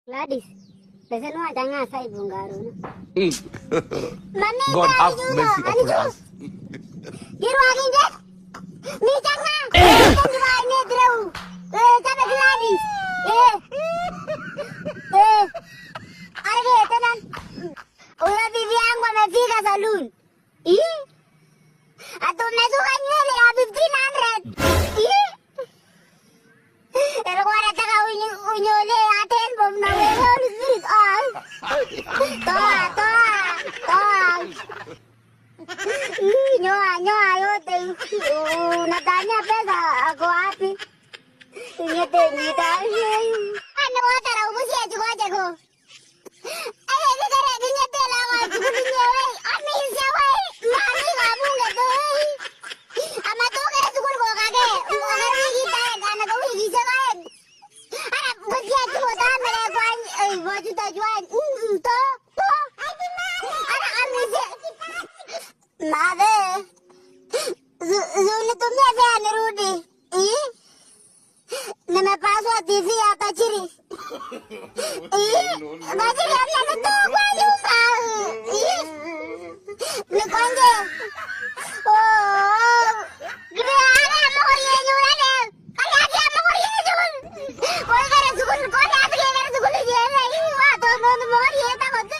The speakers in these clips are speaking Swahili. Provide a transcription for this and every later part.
Gladys, pesa no ada ngasai bungaru. Mami, God have mercy upon us. Kiru lagi deh. Ni jangan. Jangan jual ni terus. Tapi Gladys. Arge, tenan. Udah bibi aku mau pergi ke salon. Atau masuk kan ni le, habis 1500. Pero kung wala ka unyole, atin bom na Holy Spirit all. Toa. Nyoa, yote. Natanya pesa ako api. Ngete. Ano ko tara umusi aja ko. Ay, kare ngete lang ako kulinya wey. Ami siya wey. Mami kamu ngete. Ama to kare sukul ko kage. Ngari kita kana ko higi kan. Ara buat tu dah mere kuan baju tajuan. To. Ara ami siya. Made. Zuni tumia vya nirudi. Nimepaswa TV hapa chini. Bajiri hamna mtu kwa nyumba. Nikonje. Gede ana mohori nyurane. Ala mohori nyur. Koi kare sukul koi aap kare sukul je. Wa to mohori eta hote.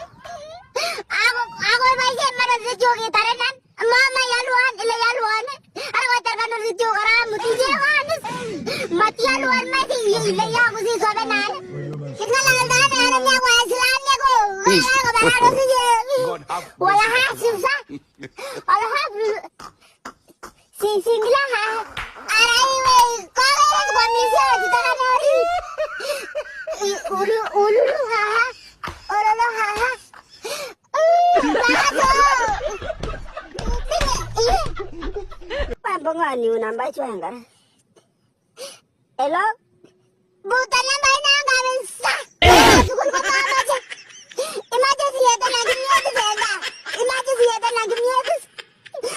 Ago mai se mara se jogi tarenan. Mama yaluan ile yaluan. Ara wa tarkanu se jogara muti je wan. Matiya luar mai se ile ya musi sobenan. Kitna lalda ne ne wa islam ne ko. Ko bararo se je. Wala ha sisa. Wala ha Singla ha. Arai we kore ko misi kita kan hari. Ulu ha. Ulu ha. Pambongan ni nambah cuan kan? Hello? Bukan nambah nangga bisa. Sukul kota aja. Emergency ada lagi ni ada benda. Emergency ada lagi ni ada.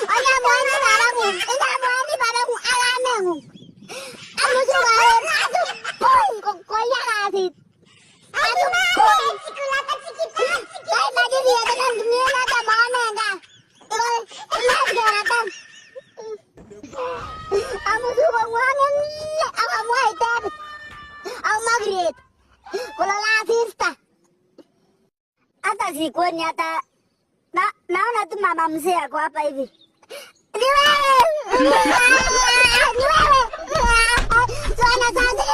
Ana buani baramu. Ina buani baramu alamamu. Amu suka. Aduh, koi ya asit. Aduh, koi. Koi emergency ada lagi ni ada mana enggak? Mas gerakan. Amu suka wangan. Aku mau itu. Aku magret. Kalau lasista. Atas ikut nyata. Nah, tu mama mesti aku apa ini? Diwe. Suara santai